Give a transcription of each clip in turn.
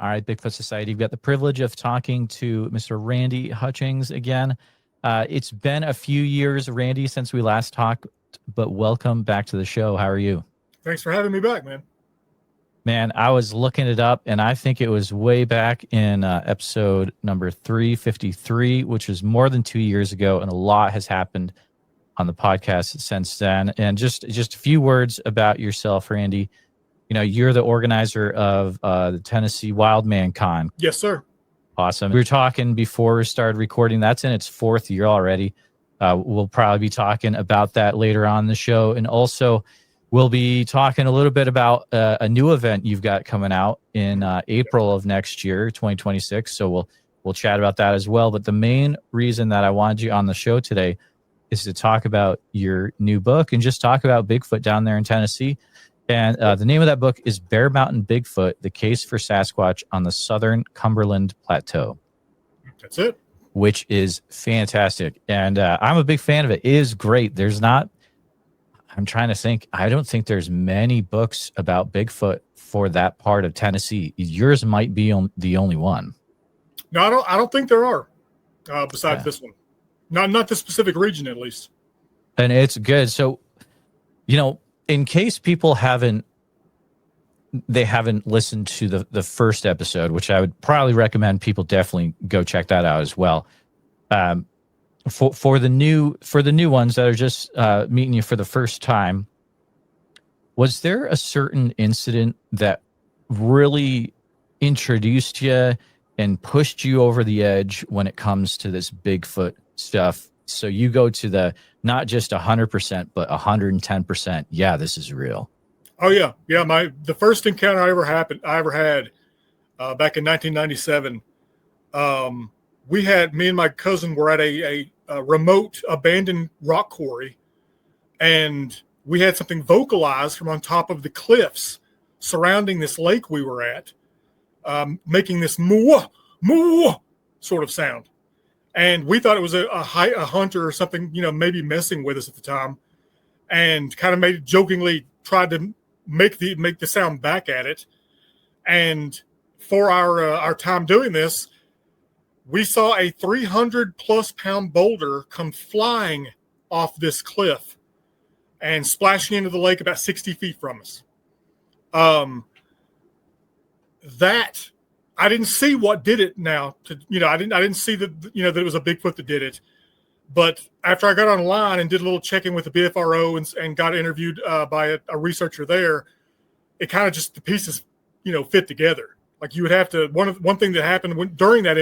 All right, Bigfoot Society. You've got the privilege of talking to Mr. Randy Hutchings again. It's been a few years, Randy, since we last talked, but welcome back to the show. How are you? Thanks for having me back, man. Man, I was looking it up, and I think it was way back in episode number 353, which was more than 2 years ago, and a lot has happened on the podcast since then. And just a few words about yourself, Randy. You know, you're the organizer of the Tennessee Wildman Con. Yes, sir. Awesome. We were talking before we started recording. That's in its 4th year already. We'll probably be talking about that later on in the show. And also, we'll be talking a little bit about a new event you've got coming out in April of next year, 2026. So we'll chat about that as well. But the main reason that I wanted you on the show today is to talk about your new book and just talk about Bigfoot down there in Tennessee. And the name of that book is Bear Mountain Bigfoot, The Case for Sasquatch on the Southern Cumberland Plateau. That's it. Which is fantastic. And I'm a big fan of it. It is great. I'm trying to think. I don't think there's many books about Bigfoot for that part of Tennessee. Yours might be the only one. No, I don't think there are besides this one. Not this specific region, at least. And it's good. So, you know, in case people haven't listened to the first episode, which I would probably recommend people definitely go check that out as well. For the new ones that are just meeting you for the first time, was there a certain incident that really introduced you and pushed you over the edge when it comes to this Bigfoot stuff? So you go to the not just 100%, but 110%. Yeah, this is real. Oh yeah. The first encounter I ever had back in 1997. Me and my cousin were at a remote abandoned rock quarry, and we had something vocalized from on top of the cliffs surrounding this lake we were at, making this moo moo sort of sound. And we thought it was a hunter or something, you know, maybe messing with us at the time, and kind of jokingly tried to make the sound back at it. And for our time doing this, we saw a 300+ pound boulder come flying off this cliff and splashing into the lake about 60 feet from us. That I didn't see what did it now. I didn't see that that it was a Bigfoot that did it. But after I got online and did a little checking with the BFRO and got interviewed by a researcher there, it kind of just the pieces fit together. Like you would have to one thing that happened during that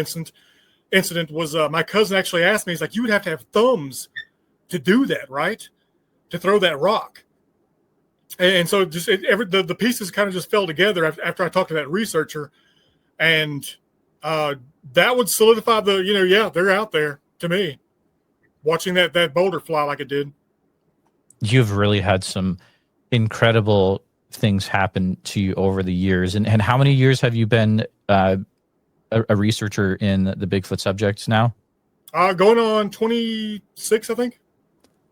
incident was my cousin actually asked me, he's like, you would have to have thumbs to do that, right? To throw that rock. And so just the pieces kind of just fell together after I talked to that researcher. And that would solidify they're out there to me, watching that boulder fly like it did. You've really had some incredible things happen to you over the years. And how many years have you been a researcher in the Bigfoot subjects now? Going on 26, I think.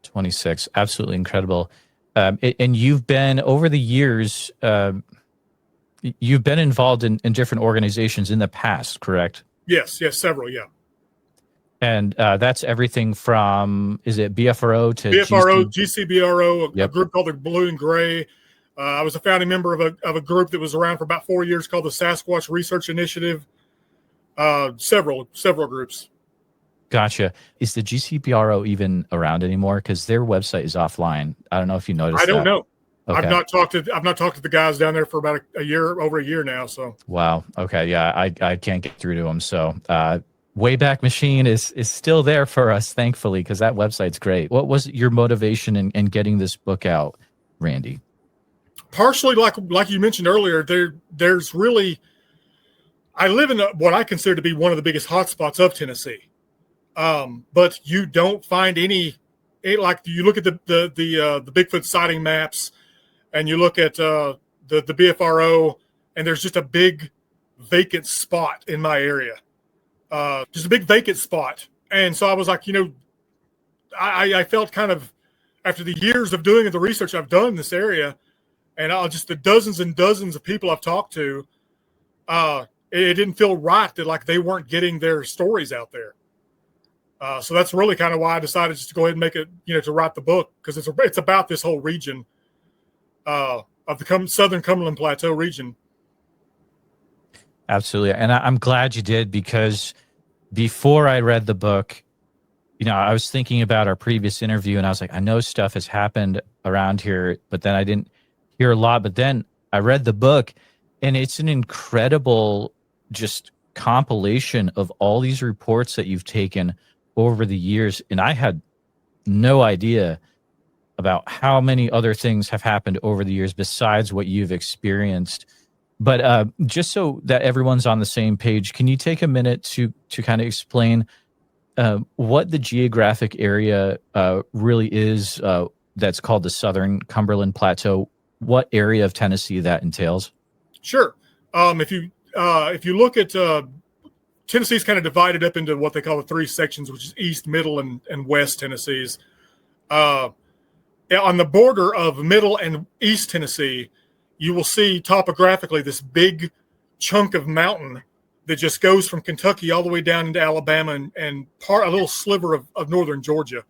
26. Absolutely incredible. And you've been, over the years, you've been involved in different organizations in the past, correct? Yes, several, yeah. And that's everything from, is it BFRO to BFRO, GCBRO, Yep. A group called the Blue and Gray. I was a founding member of a group that was around for about 4 years called the Sasquatch Research Initiative. Several groups. Gotcha. Is the GCBRO even around anymore? Because their website is offline. I don't know if you noticed. I don't know. Okay. I've not talked to the guys down there for about over a year now. So wow. Okay. Yeah, I can't get through to them. So Wayback Machine is still there for us, thankfully, because that website's great. What was your motivation in getting this book out, Randy? Partially, like you mentioned earlier, there's really, I live in what I consider to be one of the biggest hotspots of Tennessee. But you don't find any, like you look at the Bigfoot sighting maps, and you look at the BFRO, and there's just a big vacant spot in my area, just a big vacant spot. And so I was like, I felt kind of, after the years of doing the research I've done in this area, and just the dozens and dozens of people I've talked to, it didn't feel right that like they weren't getting their stories out there. So that's really kind of why I decided just to go ahead and make it, to write the book, because it's about this whole region of the Southern Cumberland Plateau region. Absolutely. And I'm glad you did, because before I read the book, I was thinking about our previous interview, and I was like, I know stuff has happened around here, but then I didn't hear a lot. But then I read the book, and it's an incredible just compilation of all these reports that you've taken over the years. And I had no idea about how many other things have happened over the years besides what you've experienced. But just so that everyone's on the same page, can you take a minute to kind of explain what the geographic area really is that's called the Southern Cumberland Plateau? What area of Tennessee that entails? Sure. If you look at Tennessee's kind of divided up into what they call the three sections, which is East, Middle, and West Tennessee's. On the border of Middle and East Tennessee, you will see topographically this big chunk of mountain that just goes from Kentucky all the way down into Alabama and a little sliver of northern Georgia.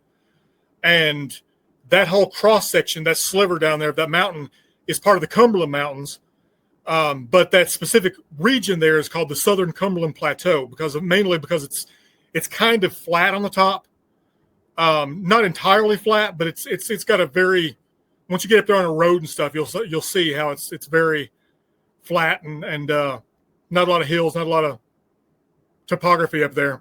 And that whole cross section, that sliver down there, that mountain, is part of the Cumberland Mountains. But that specific region there is called the Southern Cumberland Plateau mainly because it's kind of flat on the top. Not entirely flat, but it's got a very, once you get up there on a road and stuff, you'll see how it's very flat and not a lot of hills, not a lot of topography up there.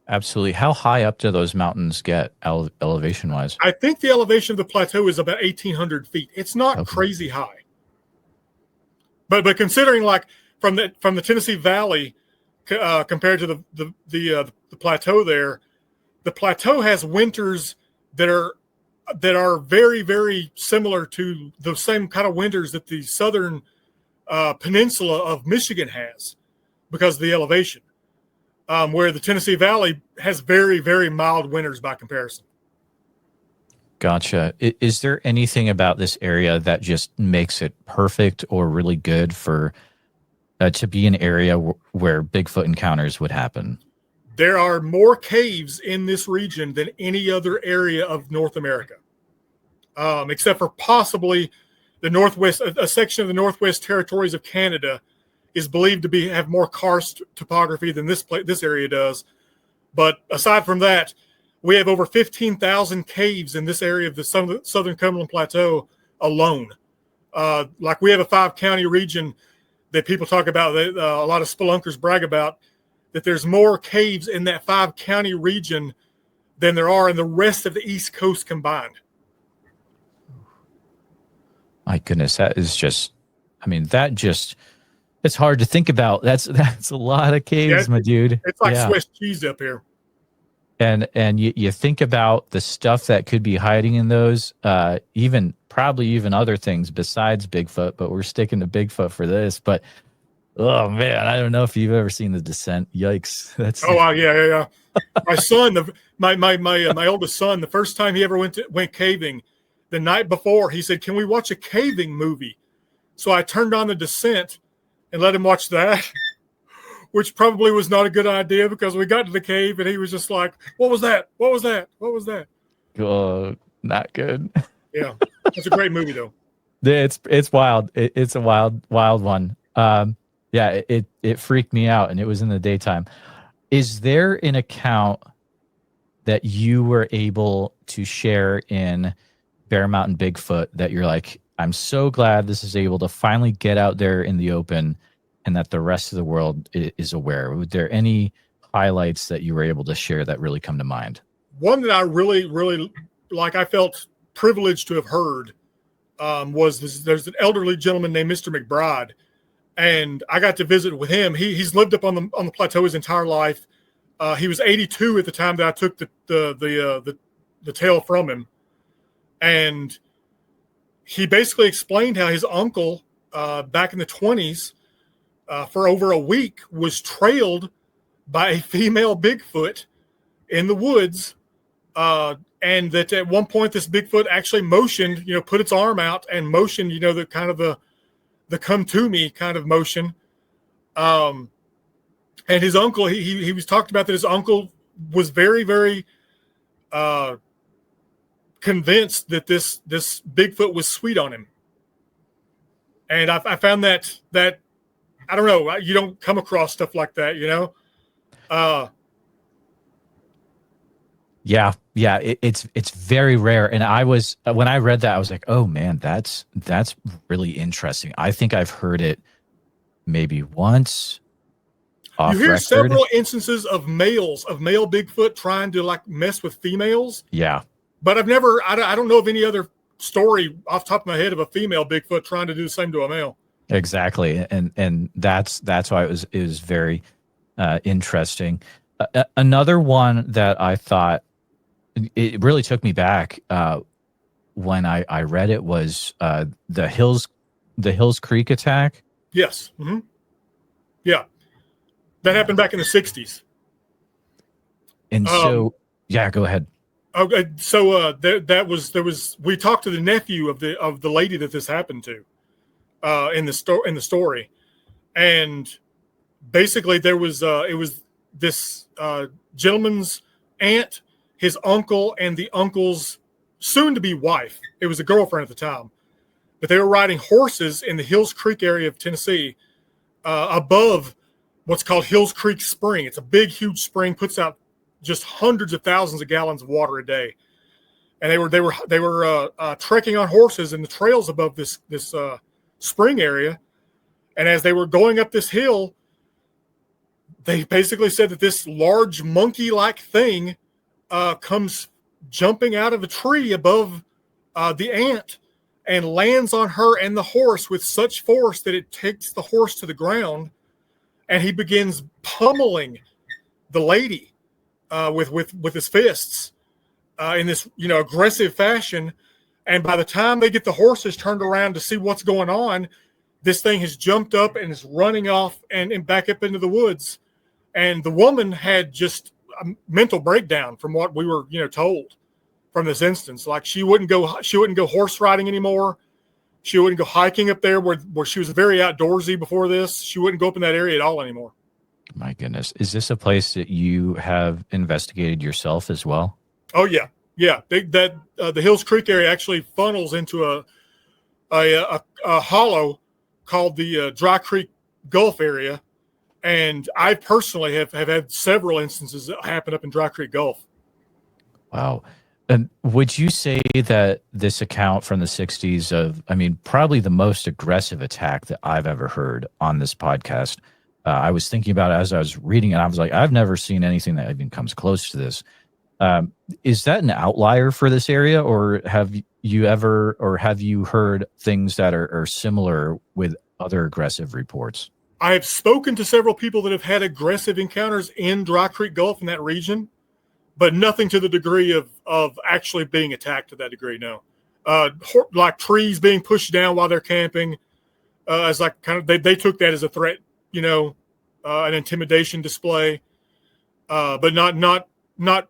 Absolutely. How high up do those mountains get elevation wise? I think the elevation of the plateau is about 1,800 feet. It's not crazy high. But considering like from the Tennessee Valley compared to the plateau there, the plateau has winters that are very, very similar to the same kind of winters that the southern peninsula of Michigan has because of the elevation, where the Tennessee Valley has very, very mild winters by comparison. Gotcha. Is there anything about this area that just makes it perfect or really good for to be an area where Bigfoot encounters would happen? There are more caves in this region than any other area of North America, except for possibly the Northwest. A section of the Northwest Territories of Canada is believed to have more karst topography than this area does. But aside from that, we have over 15,000 caves in this area of the Southern Cumberland Plateau alone. Like we have a 5-county region that people talk about, that a lot of spelunkers brag about, that there's more caves in that 5-county region than there are in the rest of the East Coast combined. My goodness, that is just, it's hard to think about. That's a lot of caves, my dude. It's like Swiss cheese up here. And you think about the stuff that could be hiding in those, probably even other things besides Bigfoot, but we're sticking to Bigfoot for this. But oh man, I don't know if you've ever seen The Descent. Yikes! Yeah. My son, my oldest son, the first time he ever went caving, the night before, he said, "Can we watch a caving movie?" So I turned on The Descent and let him watch that. Which probably was not a good idea because we got to the cave and he was just like, "What was that? What was that? What was that?" Oh, not good. Yeah, it's a great movie though. It's wild. It's a wild one. It freaked me out, and it was in the daytime. Is there an account that you were able to share in Bear Mountain Bigfoot that you're like, I'm so glad this is able to finally get out there in the open, and that the rest of the world is aware? Were there any highlights that you were able to share that really come to mind? One that I really, really I felt privileged to have heard was there's an elderly gentleman named Mr. McBride, and I got to visit with him. He's lived up on the plateau his entire life. He was 82 at the time that I took the tale from him, and he basically explained how his uncle back in the 1920s. For over a week was trailed by a female Bigfoot in the woods. And that at one point this Bigfoot actually motioned, put its arm out and motioned, the kind of the come to me kind of motion. And his uncle, he was talked about that his uncle was very, very convinced that this Bigfoot was sweet on him. And I found that I don't know, you don't come across stuff like that, you know? Yeah, it's very rare. And I was, when I read that, I was like, oh man, that's really interesting. I think I've heard it maybe once. You hear several instances of male Bigfoot trying to like mess with females. Yeah. But I don't know of any other story off the top of my head of a female Bigfoot trying to do the same to a male. Exactly. And that's why it was very interesting. Another one that I thought it really took me back when I read it was the Hills Creek attack. Yes. Mm-hmm. Yeah. That happened back in the 60s. And so, yeah, go ahead. Okay, so there was we talked to the nephew of the lady that this happened to in the story, and basically there was it was this gentleman's aunt, his uncle, and the uncle's soon-to-be wife. It was a girlfriend at the time, but they were riding horses in the Hills Creek area of Tennessee above what's called Hills Creek Spring. It's a big, huge spring, puts out just hundreds of thousands of gallons of water a day. And they were trekking on horses in the trails above this spring area. And as they were going up this hill, they basically said that this large monkey-like thing comes jumping out of a tree above the aunt and lands on her and the horse with such force that it takes the horse to the ground. And he begins pummeling the lady with his fists in this aggressive fashion. And by the time they get the horses turned around to see what's going on, this thing has jumped up and is running off and back up into the woods. And the woman had just a mental breakdown from what we were told from this instance. Like she wouldn't go horse riding anymore. She wouldn't go hiking up there where she was very outdoorsy before this. She wouldn't go up in that area at all anymore. My goodness. Is this a place that you have investigated yourself as well? Oh, yeah. Yeah. The Hills Creek area actually funnels into a hollow called the Dry Creek Gulf area. And I personally have had several instances that happen up in Dry Creek Gulf. Wow. And would you say that this account from the 60s probably the most aggressive attack that I've ever heard on this podcast? I was thinking about it as I was reading it. I was like, I've never seen anything that even comes close to this. Is that an outlier for this area, or have you heard things that are similar with other aggressive reports? I have spoken to several people that have had aggressive encounters in Dry Creek Gulf in that region, but nothing to the degree of actually being attacked to that degree. No, like trees being pushed down while they're camping, as like kind of they took that as a threat, an intimidation display, but not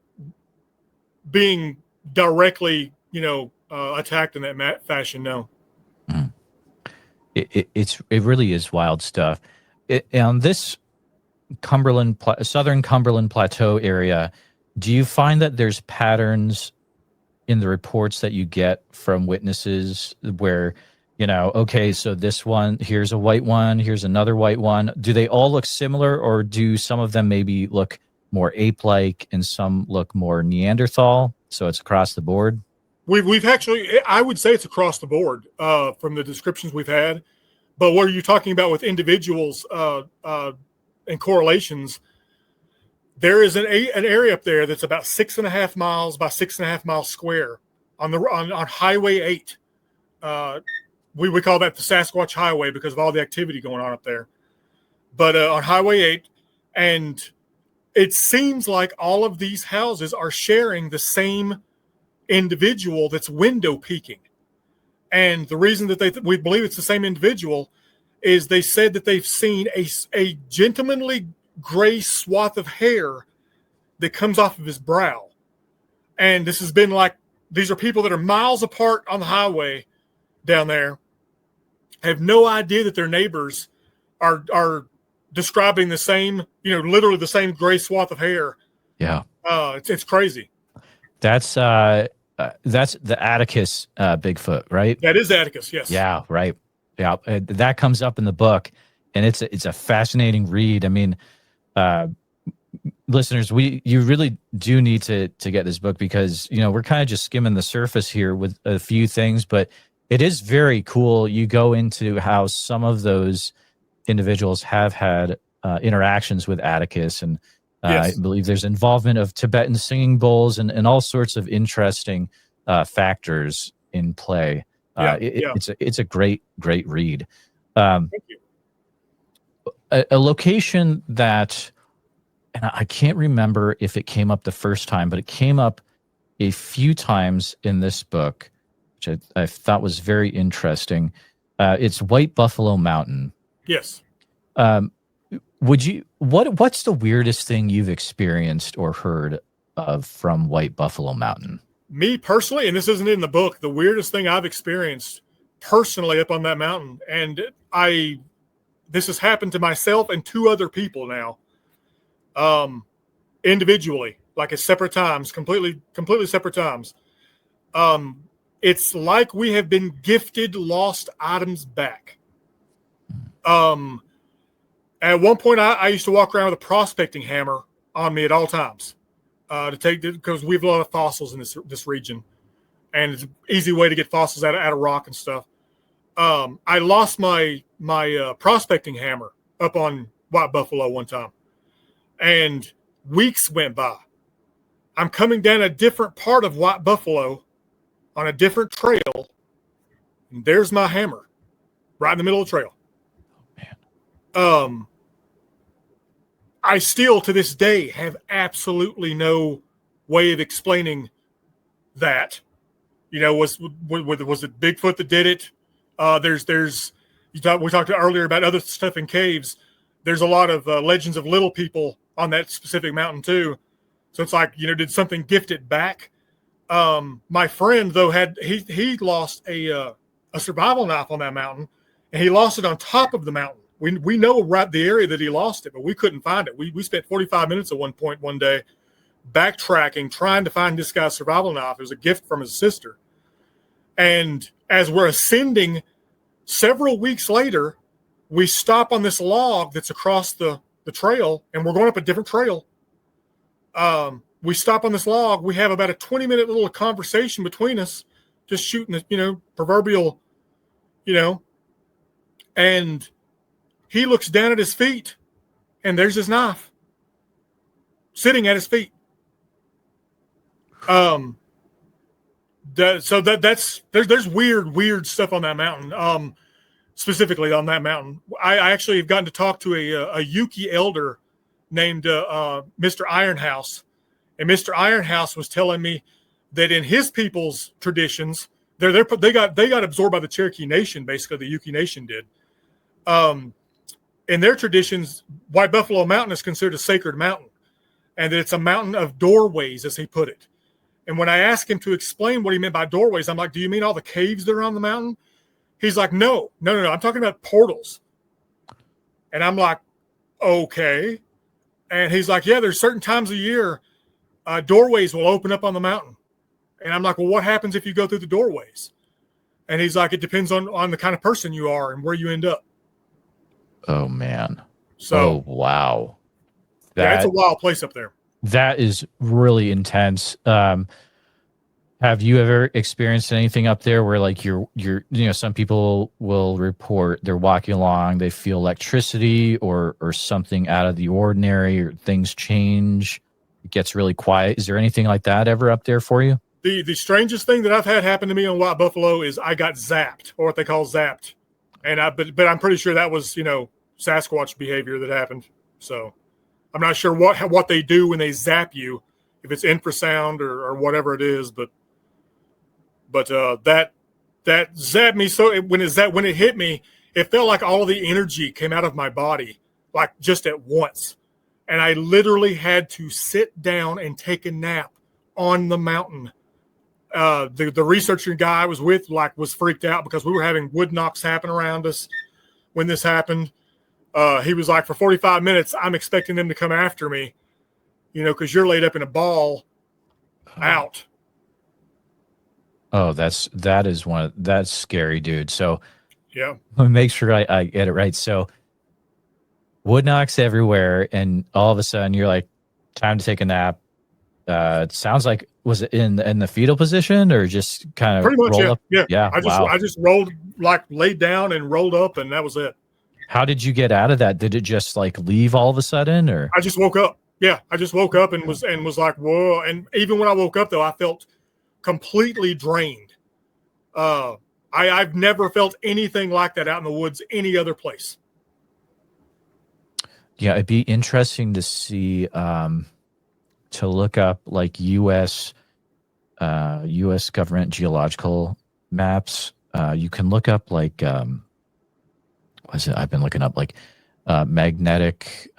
being directly, attacked in that fashion. No. Mm. It really is wild stuff. On this Southern Cumberland Plateau area, do you find that there's patterns in the reports that you get from witnesses where, okay, so this one, here's a white one, here's another white one. Do they all look similar, or do some of them maybe look more ape-like and some look more Neanderthal? So it's across the board? We've actually, I would say it's across the board from the descriptions we've had. But what are you talking about with individuals and correlations? There is an area up there that's about 6.5 miles by 6.5 miles square on Highway 8. We call that the Sasquatch Highway because of all the activity going on up there. But on Highway 8, and it seems like all of these houses are sharing the same individual that's window peeking. And the reason that we believe it's the same individual is they said that they've seen a gentlemanly gray swath of hair that comes off of his brow. And this has been like, these are people that are miles apart on the highway down there, have no idea that their neighbors are describing the same, literally the same gray swath of hair. Yeah. It's crazy. That's the Atticus Bigfoot, right? That is Atticus, yes. Yeah, right. Yeah, that comes up in the book, and it's a fascinating read. I mean, listeners, you really do need to get this book, because we're kind of just skimming the surface here with a few things, but it is very cool. You go into how some of those individuals have had interactions with Atticus, and yes. I believe there's involvement of Tibetan singing bowls and all sorts of interesting factors in play. It's a great read. Thank you. A location that, and I can't remember if it came up the first time, but it came up a few times in this book, which I thought was very interesting. It's White Buffalo Mountain. Yes. What's the weirdest thing you've experienced or heard of from White Buffalo Mountain? Me personally, and this isn't in the book, the weirdest thing I've experienced personally up on that mountain, and this has happened to myself and 2 other people now, individually, like at separate times, completely separate times. It's like we have been gifted lost items back. At one point, I used to walk around with a prospecting hammer on me at all times to take, because we have a lot of fossils in this region, and it's an easy way to get fossils out of rock and stuff. I lost my prospecting hammer up on White Buffalo one time, and weeks went by. I'm coming down a different part of White Buffalo on a different trail, and there's my hammer right in the middle of the trail. Oh, man. I still, to this day, have absolutely no way of explaining that. Was it Bigfoot that did it? We talked earlier about other stuff in caves. There's a lot of legends of little people on that specific mountain too. So it's like, did something gift it back? My friend though he lost a survival knife on that mountain, and he lost it on top of the mountain. We know right the area that he lost it, but we couldn't find it. We spent 45 minutes at one point one day backtracking, trying to find this guy's survival knife. It was a gift from his sister. And as we're ascending several weeks later, we stop on this log that's across the trail, and we're going up a different trail. We stop on this log. We have about a 20-minute little conversation between us, just shooting the, proverbial, and he looks down at his feet, and there's his knife sitting at his feet. There's weird stuff on that mountain. Specifically on that mountain, I actually have gotten to talk to a Yuki elder named Mr. Ironhouse, and Mr. Ironhouse was telling me that in his people's traditions, they got absorbed by the Cherokee Nation. Basically, the Yuki Nation did. In their traditions, White Buffalo Mountain is considered a sacred mountain, and that it's a mountain of doorways, as he put it. And when I asked him to explain what he meant by doorways, I'm like, do you mean all the caves that are on the mountain? He's like, no. I'm talking about portals. And I'm like, okay. And he's like, yeah, there's certain times of year doorways will open up on the mountain. And I'm like, well, what happens if you go through the doorways? And he's like, it depends on the kind of person you are and where you end up. Oh, man. So, wow. It's a wild place up there. That is really intense. Have you ever experienced anything up there where like you're some people will report they're walking along, they feel electricity or something out of the ordinary, or things change, it gets really quiet? Is there anything like that ever up there for you? The strangest thing that I've had happen to me on White Buffalo is I got zapped, or what they call zapped. But I'm pretty sure that was, Sasquatch behavior that happened. So I'm not sure what they do when they zap you, if it's infrasound or whatever it is, but that zapped me. So when it hit me, it felt like all of the energy came out of my body, like just at once. And I literally had to sit down and take a nap on the mountain. The researcher guy I was with was freaked out because we were having wood knocks happen around us when this happened. He was like, for 45 minutes, I'm expecting them to come after me, because you're laid up in a ball out. Oh, that's scary, dude. So Yeah. let me make sure I get it right. So wood knocks everywhere, and all of a sudden you're like, time to take a nap. It sounds like, was it in the fetal position or just kind of Pretty much, roll up? Yeah. Wow. I just rolled, like laid down and rolled up, and that was it. How did you get out of that? Did it just like leave all of a sudden, or? I just woke up. Yeah, I just woke up and was like, whoa. And even when I woke up, though, I felt completely drained. I've never felt anything like that out in the woods any other place. Yeah, it'd be interesting to see, to look up like U.S. government geological maps. You can look up like, what is it? I've been looking up like magnetic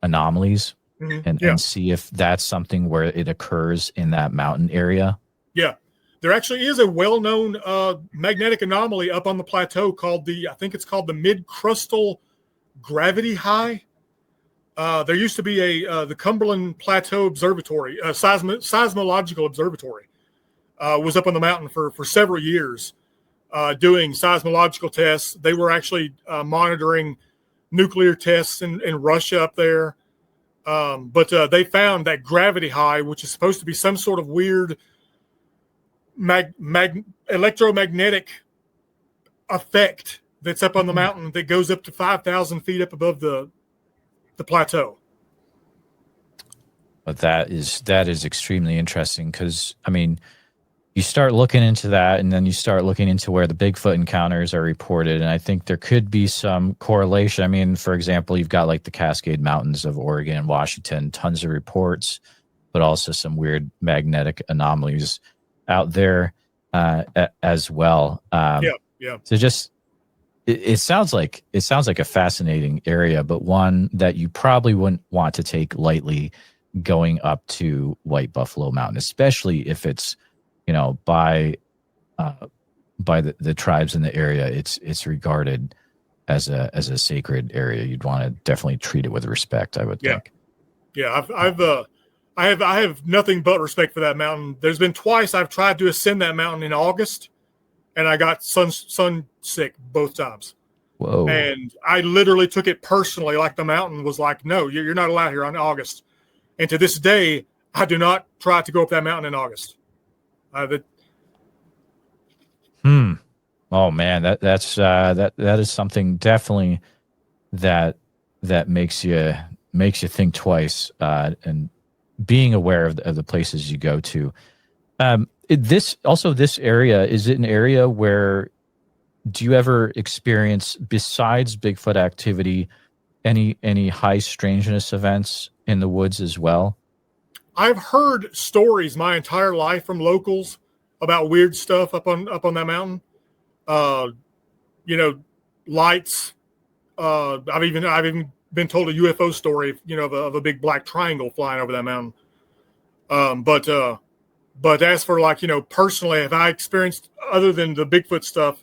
anomalies, and see if that's something where it occurs in that mountain area. Yeah. There actually is a well-known magnetic anomaly up on the plateau called I think it's called the mid-crustal gravity high. There used to be the Cumberland Plateau Observatory, seismological observatory, was up on the mountain for several years, doing seismological tests. They were actually monitoring nuclear tests in Russia up there. But they found that gravity high, which is supposed to be some sort of weird electromagnetic effect that's up on the mountain that goes up to 5,000 feet up above the plateau. But that is extremely interesting, because I mean, you start looking into that, and then you start looking into where the Bigfoot encounters are reported, and I think there could be some correlation. I mean, for example, you've got like the Cascade Mountains of Oregon and Washington, tons of reports, but also some weird magnetic anomalies out there as well. Yeah. So just it sounds like a fascinating area, but one that you probably wouldn't want to take lightly, going up to White Buffalo Mountain, especially if it's, by the tribes in the area. It's regarded as a sacred area. You'd want to definitely treat it with respect, I would think. Yeah, I have nothing but respect for that mountain. There's been twice I've tried to ascend that mountain in August, and I got sun sick both times. Whoa. And I literally took it personally, like the mountain was like, no, you're not allowed here on August. And to this day, I do not try to go up that mountain in August. Oh man, that is something definitely that makes you think twice, and being aware of the places you go to. This area, is it an area where, do you ever experience, besides Bigfoot activity, any high strangeness events in the woods as well? I've heard stories my entire life from locals about weird stuff up on that mountain. Lights. I've even been told a UFO story, of a big black triangle flying over that mountain. But as for personally, have I experienced, other than the Bigfoot stuff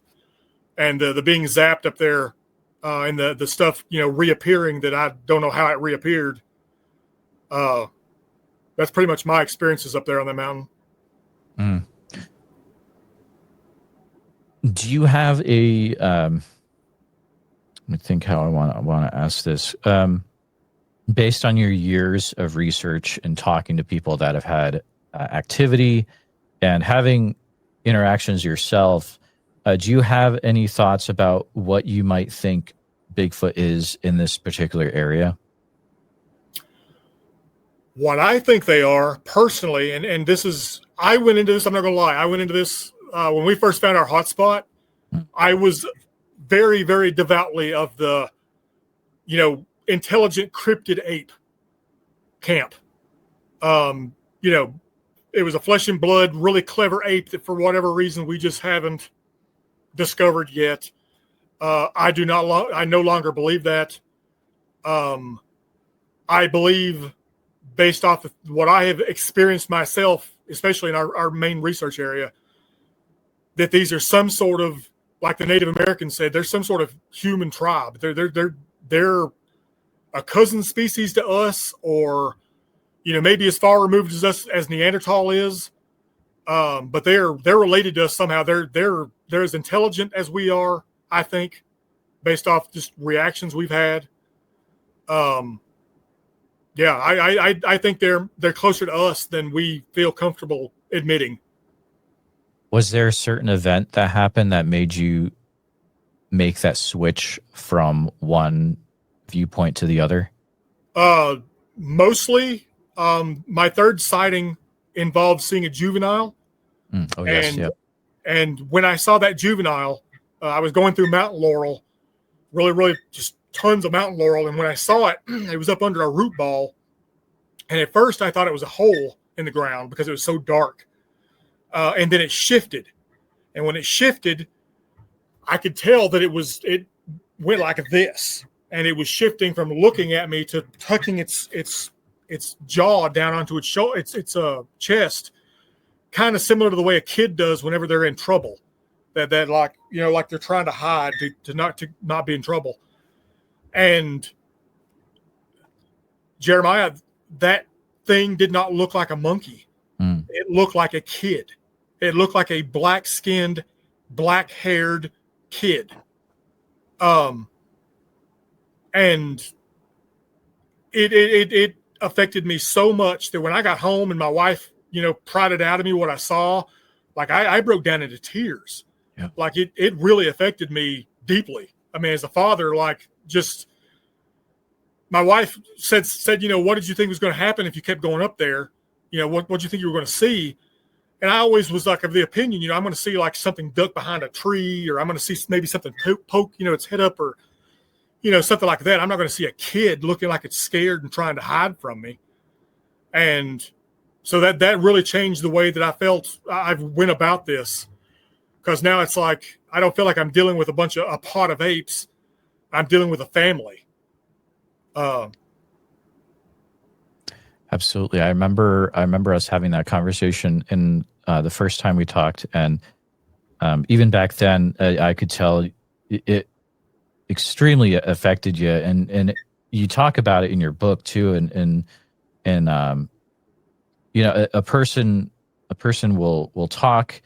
and the being zapped up there, and the stuff, reappearing that I don't know how it reappeared. That's pretty much my experiences up there on the mountain. Mm. Do you have a, let me think how I want to ask this. Based on your years of research and talking to people that have had activity and having interactions yourself, do you have any thoughts about what you might think Bigfoot is in this particular area? What I think they are personally, and this is, I went into this, I'm not going to lie, I went into this when we first found our hotspot. I was very, very devoutly of the, intelligent cryptid ape camp. It was a flesh and blood, really clever ape that for whatever reason we just haven't discovered yet. I no longer believe that. I believe, based off of what I have experienced myself, especially in our main research area, that these are some sort of, like the Native Americans said, there's some sort of human tribe. They're they're a cousin species to us, or maybe as far removed as us as Neanderthal is. But they're related to us somehow. They're as intelligent as we are, I think, based off just reactions we've had. Yeah, I think they're closer to us than we feel comfortable admitting. Was there a certain event that happened that made you make that switch from one viewpoint to the other? Mostly, my third sighting involved seeing a juvenile. Oh, yes, yep. And when I saw that juvenile, I was going through Mountain Laurel, really, really just tons of Mountain Laurel. And when I saw it, it was up under a root ball. And at first I thought it was a hole in the ground because it was so dark. And then it shifted. And when it shifted, I could tell that it went like this. And it was shifting from looking at me to tucking its jaw down onto its chest, kind of similar to the way a kid does whenever they're in trouble. That like they're trying to hide to not be in trouble. And Jeremiah, that thing did not look like a monkey. It looked like a kid. It looked like a black-skinned, black-haired kid. And it affected me so much that when I got home and my wife, pried it out of me what I saw, like I broke down into tears. Yeah. Like it really affected me deeply. I mean, as a father, like just my wife said, what did you think was going to happen if you kept going up there? What did you think you were going to see? And I always was like of the opinion, I'm going to see like something duck behind a tree, or I'm going to see maybe something poke, its head up, or, something like that. I'm not going to see a kid looking like it's scared and trying to hide from me. And so that really changed the way that I felt I went about this, because now it's like, I don't feel like I'm dealing with a pod of apes. I'm dealing with a family. Absolutely. I remember us having that conversation in the first time we talked, and even back then, I could tell it extremely affected you, and you talk about it in your book too, and a person will talk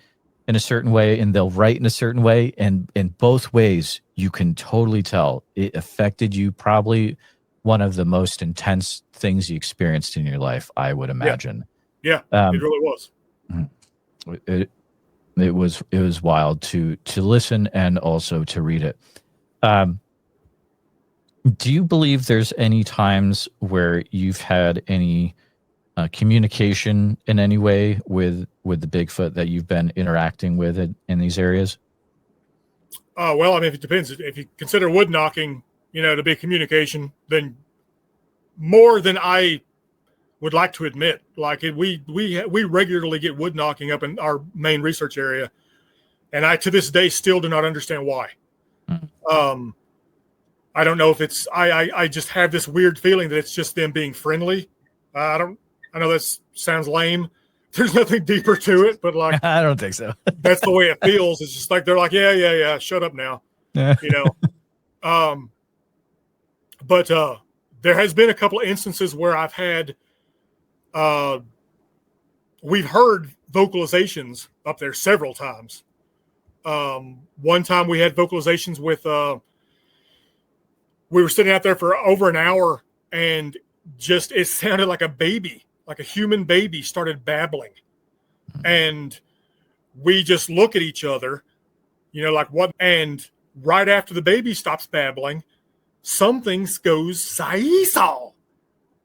in a certain way and they'll write in a certain way, and in both ways you can totally tell it affected you. Probably one of the most intense things you experienced in your life, I would imagine. Yeah, it really was. It was wild to listen and also to read it. Do you believe there's any times where you've had any communication in any way with the Bigfoot that you've been interacting with in these areas? Well, I mean, it depends. If you consider wood knocking, to be communication, then more than I would like to admit. Like we regularly get wood knocking up in our main research area, and I to this day still do not understand why. I don't know if it's I just have this weird feeling that it's just them being friendly. I know that sounds lame. There's nothing deeper to it, but like I don't think so. That's the way it feels. It's just like they're like, yeah, shut up now. But there has been a couple of instances where I've had we've heard vocalizations up there several times. One time we had vocalizations with we were sitting out there for over an hour, and just it sounded like a baby, like a human baby started babbling. And we just look at each other, like what? And right after the baby stops babbling, something goes Saesaw.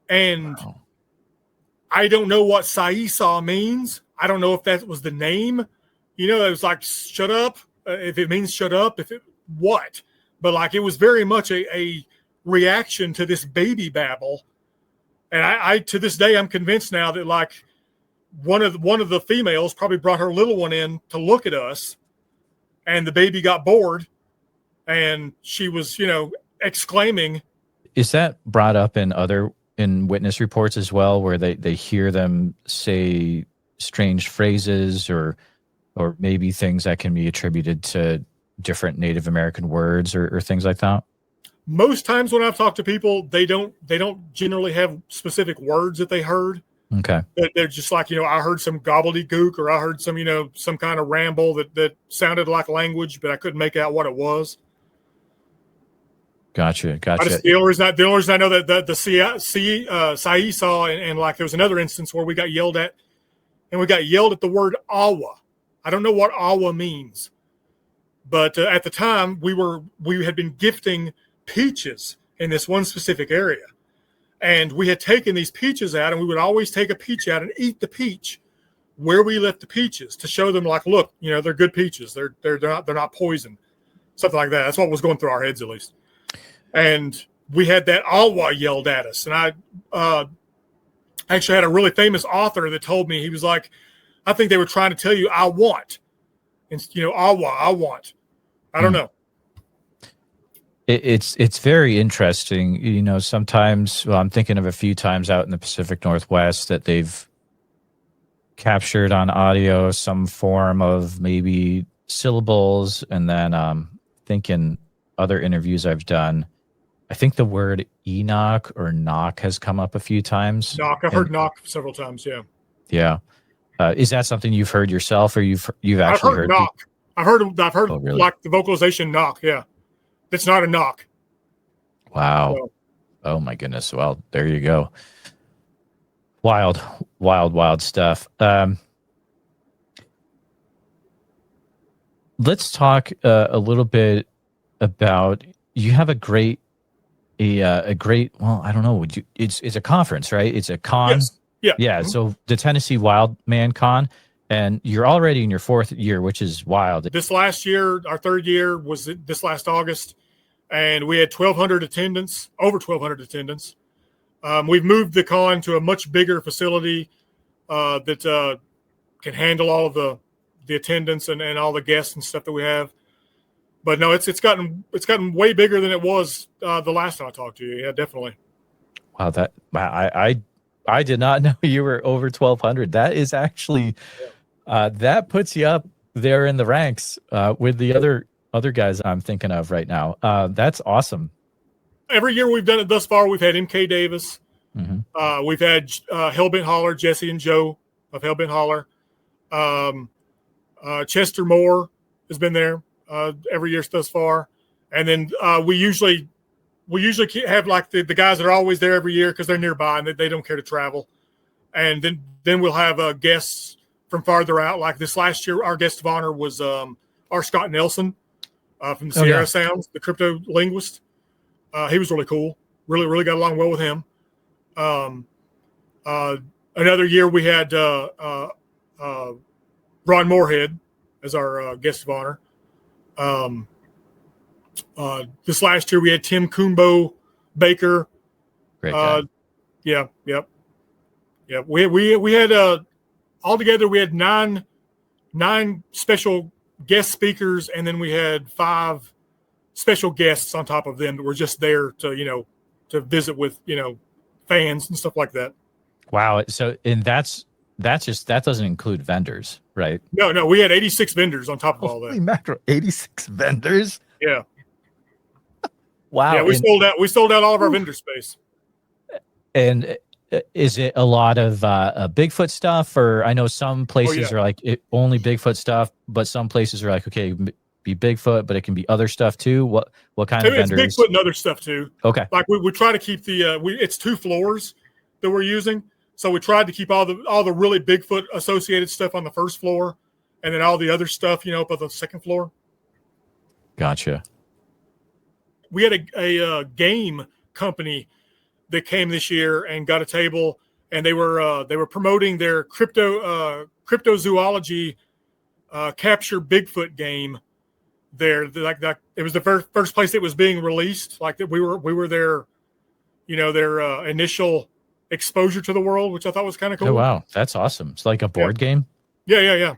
And wow. I don't know what Saesaw means. I don't know if that was the name. It was like, shut up. If it means shut up, what? But like, it was very much a reaction to this baby babble. And I to this day, I'm convinced now that like one of the females probably brought her little one in to look at us, and the baby got bored, and she was, exclaiming. Is that brought up in witness reports as well, where they hear them say strange phrases or maybe things that can be attributed to different Native American words or things like that? most times when I've talked to people, they don't generally have specific words that they heard. Okay. They're just like, I heard some gobbledygook, or I heard some, some kind of ramble that sounded like language, but I couldn't make out what it was. Gotcha. The only reason I know that the Sai saw, and like there was another instance where we got yelled at, and we got yelled at the word awa. I don't know what awa means, but at the time we had been gifting peaches in this one specific area, and we had taken these peaches out, and we would always take a peach out and eat the peach where we left the peaches to show them, like, look, they're good peaches. They're not poisoned, something like that. That's what was going through our heads, at least. And we had that awa yelled at us. And I actually had a really famous author that told me, he was like, I think they were trying to tell you, I want. And, awa, I want. I don't know. It's very interesting. Sometimes, I'm thinking of a few times out in the Pacific Northwest that they've captured on audio some form of maybe syllables. And then thinking other interviews I've done, I think the word Enoch or knock has come up a few times. Knock. I've heard knock several times. Yeah. Yeah. Is that something you've heard yourself, or you've actually heard knock? I've heard Oh, really? Like the vocalization knock. Yeah. It's not a knock. Wow. So. Oh my goodness. Well, there you go. Wild stuff. Let's talk a little bit about, you have a great, well, I don't know. It's a conference, right? It's a con. Yes. Yeah. Yeah. Mm-hmm. So the Tennessee Wild Man Con, and you're already in your 4th year, which is wild. This last year, our 3rd year was this last August, and we had 1,200 attendants, over 1,200 attendants. We've moved the con to a much bigger facility that can handle all of the attendance and all the guests and stuff that we have. But no, it's gotten way bigger than it was the last time I talked to you. Yeah, definitely. Wow, I did not know you were over 1,200. That is actually that puts you up there in the ranks with the other guys I'm thinking of right now. That's awesome. Every year we've done it thus far, we've had MK Davis. Mm-hmm. We've had Hellbent Holler, Jesse and Joe of Hellbent Holler. Chester Moore has been there every year thus far. And then we usually have like the guys that are always there every year because they're nearby and they don't care to travel. And then we'll have guests from farther out. Like this last year, our guest of honor was R. Scott Nelson from the Sierra Sounds, the crypto linguist. He was really cool. Really got along well with him. Another year we had Ron Moorhead as our guest of honor. This last year we had Tim Kumbo Baker. Great guy. Yeah. We had altogether we had nine special guest speakers, and then we had 5 special guests on top of them that were just there to visit with fans and stuff like that. Wow. So, and that doesn't include vendors, right? No, we had 86 vendors on top of all that. Holy mackerel, 86 vendors. Yeah. Wow. Yeah, we sold out all of our vendor space. And is it a lot of Bigfoot stuff, or I know some places are like only Bigfoot stuff, but some places are like, okay, be Bigfoot, but it can be other stuff too. What kind of vendors? It's Bigfoot and other stuff too. Okay. Like we try to keep it's 2 floors that we're using. So we tried to keep all the really Bigfoot associated stuff on the 1st floor, and then all the other stuff, up on the 2nd floor. Gotcha. We had a game company that came this year and got a table, and they were promoting their cryptozoology capture Bigfoot game. There, like that, it was the first place it was being released. Like that, we were their, their initial exposure to the world, which I thought was kind of cool. Oh wow, that's awesome! It's like a board game. Yeah.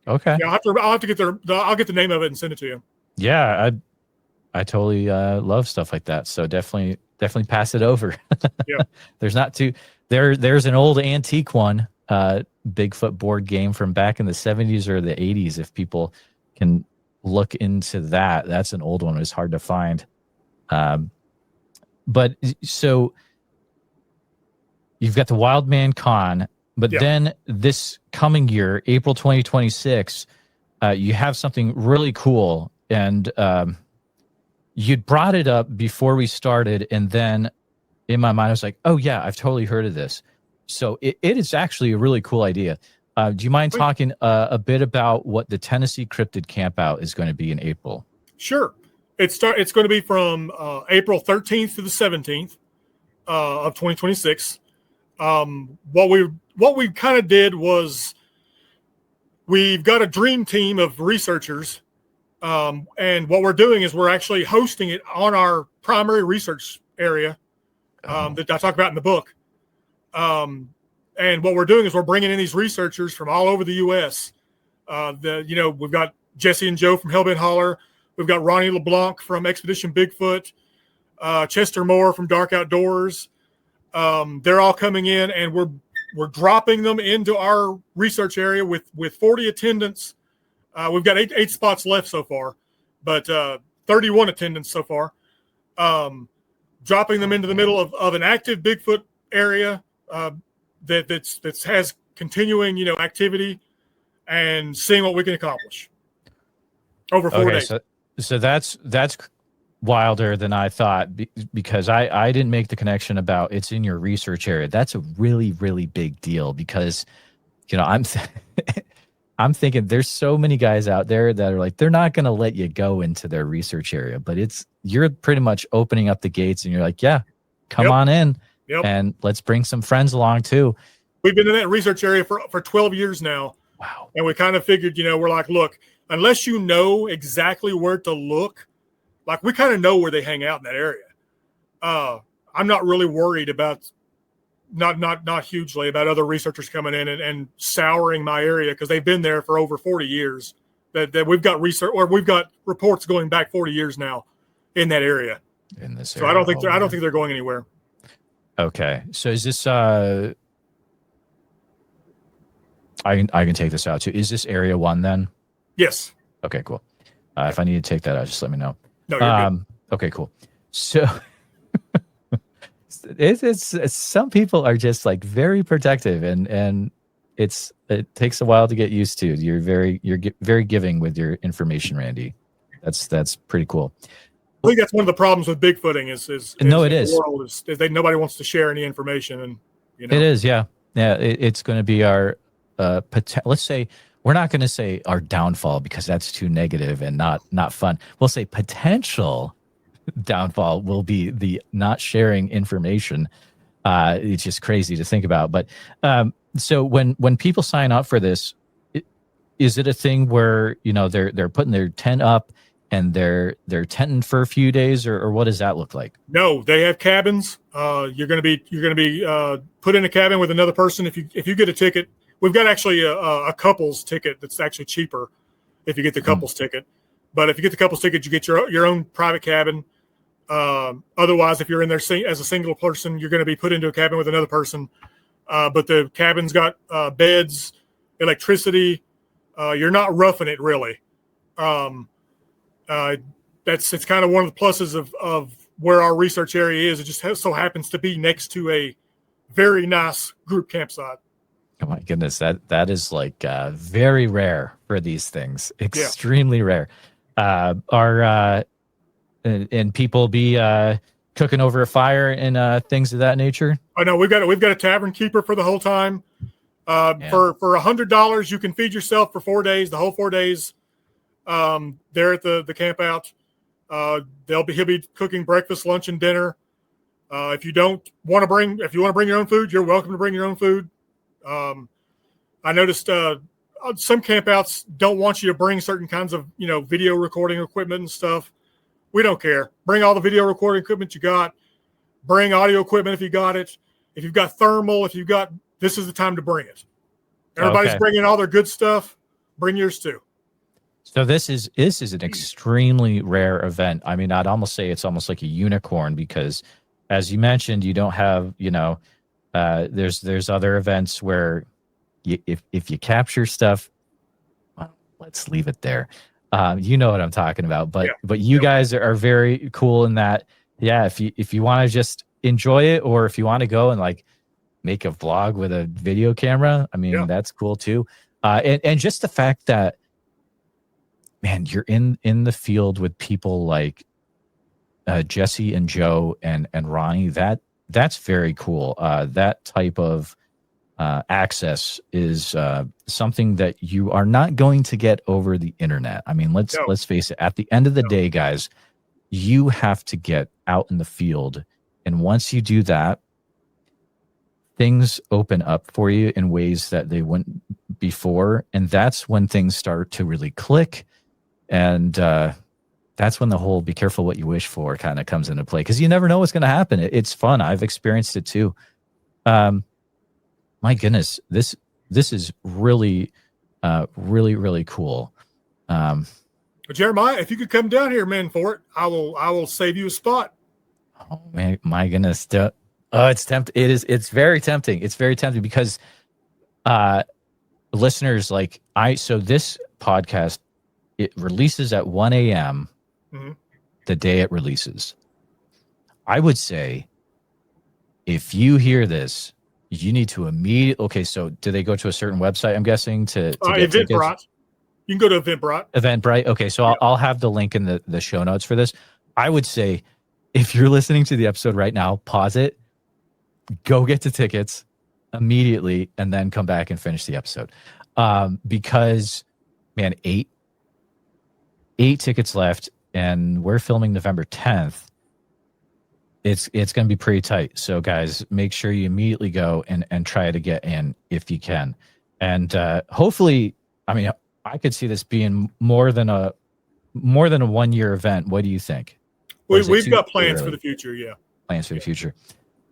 Okay. Yeah, I'll have to get I'll get the name of it and send it to you. Yeah, I totally love stuff like that. So definitely pass it over. Yeah. There's there's an old antique one, Bigfoot board game from back in the 70s or the 80s. If people can look into that, that's an old one. It's hard to find. but so you've got the Wild Man Con, but then this coming year, April 2026, you have something really cool. And you'd brought it up before we started. And then in my mind, I was like, oh, yeah, I've totally heard of this. So it is actually a really cool idea. Do you mind talking a bit about what the Tennessee Cryptid Campout is going to be in April? Sure. It's going to be from April 13th to the 17th of 2026. What we kind of did was we've got a dream team of researchers, and what we're doing is we're actually hosting it on our primary research area that I talk about in the book. And what we're doing is we're bringing in these researchers from all over the U.S. We've got Jesse and Joe from Hellbent Holler. We've got Ronnie LeBlanc from Expedition Bigfoot, Chester Moore from Dark Outdoors. They're all coming in, and we're dropping them into our research area with 40 attendants. We've got eight spots left so far, but 31 attendants so far. Dropping them into the middle of an active Bigfoot area that has continuing, activity, and seeing what we can accomplish over 4 days. So that's wilder than I thought, because I didn't make the connection about it's in your research area. That's a really, really big deal, because I'm thinking there's so many guys out there that are like, they're not going to let you go into their research area, but you're pretty much opening up the gates, and you're like, yeah, come on in, and let's bring some friends along too. We've been in that research area for 12 years now. Wow. And we kind of figured, we're like, look, unless you know exactly where to look, like we kind of know where they hang out in that area. I'm not really worried about, not hugely about other researchers coming in and souring my area, because they've been there for over 40 years. That we've got research, or we've got reports going back 40 years now in that area. In this area. So I don't think they're going anywhere. Okay, so is this? I can take this out too. Is this Area 1 then? Yes. Okay, cool. If I need to take that out, just let me know. No, you're good. Okay, cool. So it's some people are just like very protective, and it takes a while to get used to. You're very giving with your information, Randy. That's pretty cool. I think that's one of the problems with Bigfooting is nobody wants to share any information, and it is, yeah. It's going to be our let's say, we're not going to say our downfall, because that's too negative and not fun. We'll say potential downfall will be the not sharing information. It's just crazy to think about. But so when people sign up for this, is it a thing where they're putting their tent up and they're tenting for a few days, or what does that look like? No, they have cabins. You're going to be put in a cabin with another person. If you get a ticket. We've got actually a couples ticket that's actually cheaper if you get the couples ticket. But if you get the couples ticket, you get your own private cabin. Otherwise, if you're in there as a single person, you're going to be put into a cabin with another person. But the cabin's got beds, electricity. You're not roughing it, really. It's kind of one of the pluses of where our research area is. It just so happens to be next to a very nice group campsite. Oh my goodness, that is like very rare for these things. Extremely rare. And people be cooking over a fire and things of that nature? I know we've got a tavern keeper for the whole time. For $100, you can feed yourself for 4 days, the whole 4 days. There at the camp out. He'll be cooking breakfast, lunch, and dinner. If you want to bring your own food, you're welcome to bring your own food. I noticed some campouts don't want you to bring certain kinds of video recording equipment and stuff. We don't care. Bring all the video recording equipment you got. Bring audio equipment if you got it. If you've got thermal, this is the time to bring it. Everybody's bringing all their good stuff. Bring yours too. So this is an extremely rare event. I mean, I'd almost say it's almost like a unicorn, because as you mentioned, you don't have, there's other events where if you capture stuff, well, let's leave it there. You know what I'm talking about, but you guys are very cool in that yeah, if you want to just enjoy it, or if you want to go and like make a vlog with a video camera, I mean, that's cool too. And just the fact that, man, you're in the field with people like Jesse and Joe and Ronnie. That's very cool. That type of access is something that you are not going to get over the internet. I mean, let's face it. At the end of the day, guys, you have to get out in the field, and once you do that, things open up for you in ways that they wouldn't before, and that's when things start to really click. And that's when the whole "be careful what you wish for" kind of comes into play, because you never know what's going to happen. It's fun. I've experienced it too. My goodness, this is really, really cool. Jeremiah, if you could come down here, man, for it, I will save you a spot. Oh man, my goodness. It's tempting. It's very tempting. It's very tempting because listeners, like so this podcast, it releases at 1 a.m. The day it releases. I would say if you hear this, you need to immediately. Okay, so do they go to a certain website? I'm guessing to get Eventbrite. tickets? You can go to Eventbrite. Eventbrite. Okay, so I'll have the link in the show notes for this. I would say if you're listening to the episode right now, pause it, go get the tickets immediately, and then come back and finish the episode. Because, man, eight tickets left, and we're filming November 10th. It's going to be pretty tight. So, guys, make sure you immediately go and try to get in if you can. And hopefully, I mean, I could see this being more than a 1 year event. What do you think? We've got plans for the future. Yeah. Plans for the future.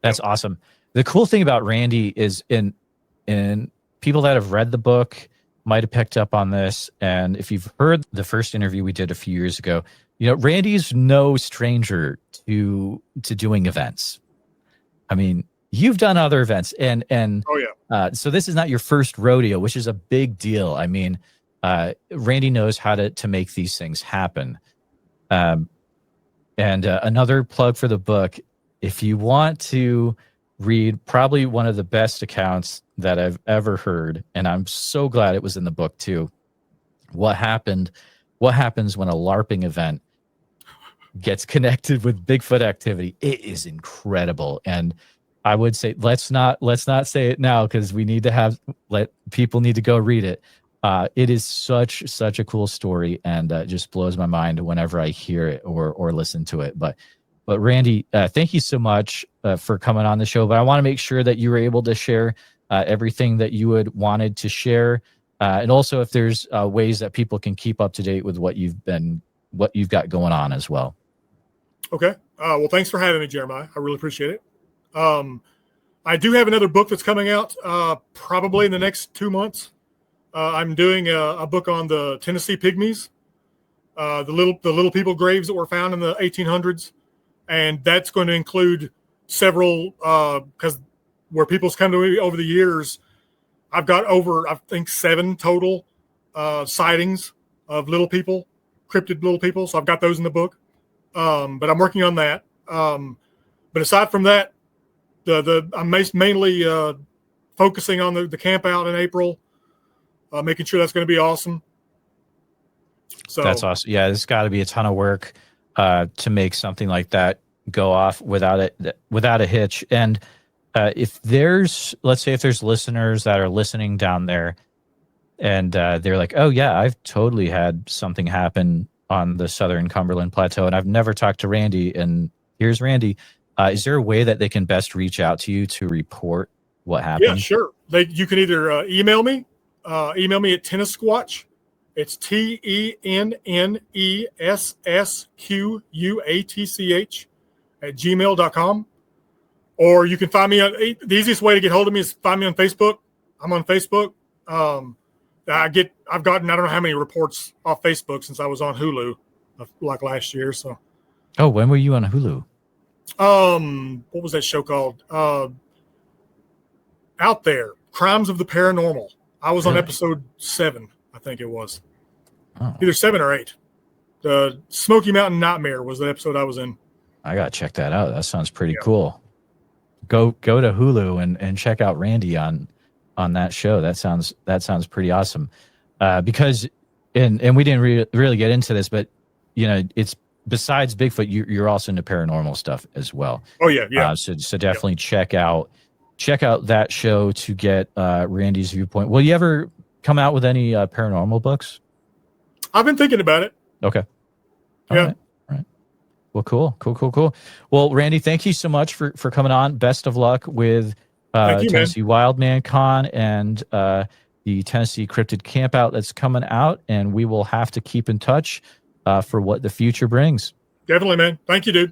That's awesome. The cool thing about Randy is in people that have read the book might have picked up on this. And if you've heard the first interview we did a few years ago, you know, Randy's no stranger to doing events. I mean, you've done other events and so this is not your first rodeo, which is a big deal. I mean, Randy knows how to make these things happen. And another plug for the book, if you want to read probably one of the best accounts that I've ever heard, and I'm so glad it was in the book too. What happens when a LARPing event gets connected with Bigfoot activity? It is incredible. And I would say let's not say it now, because we need to let people need to go read it. It is such a cool story, and just blows my mind whenever I hear it or listen to it. But Randy, thank you so much for coming on the show. But I want to make sure that you were able to share everything that you had wanted to share, and also if there's ways that people can keep up to date with what you've got going on as well. Okay. Well, thanks for having me, Jeremiah. I really appreciate it. I do have another book that's coming out probably in the next 2 months. I'm doing a book on the Tennessee Pygmies, the little people graves that were found in the 1800s. And that's going to include several, because where people's come to me over the years, I've got over, I think, 7 total sightings of little people, cryptid little people. So I've got those in the book. But I'm working on that. But aside from that, I'm mainly focusing on the Campout in April, making sure that's going to be awesome. So that's awesome. Yeah, there's got to be a ton of work to make something like that go off without a hitch. And if there's listeners that are listening down there, and they're like, oh yeah, I've totally had something happen on the Southern Cumberland Plateau, and I've never talked to Randy, and here's Randy. Is there a way that they can best reach out to you to report what happened? Yeah, sure. You can either email me at Tennisquatch. It's TENNESSQUATCH @gmail.com. Or you can find me on the easiest way to get hold of me is find me on Facebook. I'm on Facebook. I've gotten, I don't know how many reports off Facebook since I was on Hulu like last year. So, oh, when were you on Hulu? What was that show called? Out There, Crimes of the Paranormal. I was on episode 7, I think it was. Oh. Either 7 or 8. The Smoky Mountain Nightmare was the episode I was in. I gotta check that out. That sounds pretty cool. Go to Hulu and check out Randy on that show. That sounds pretty awesome. Because and we didn't really get into this, but it's besides Bigfoot, you're also into paranormal stuff as well. Oh yeah. So definitely check out that show to get Randy's viewpoint. Will you ever come out with any paranormal books? I've been thinking about it. Okay. All right. Well, cool. Well, Randy, thank you so much for coming on. Best of luck with Tennessee Wildman Con and the Tennessee Cryptid Campout that's coming out, and we will have to keep in touch for what the future brings. Definitely, man. Thank you, dude.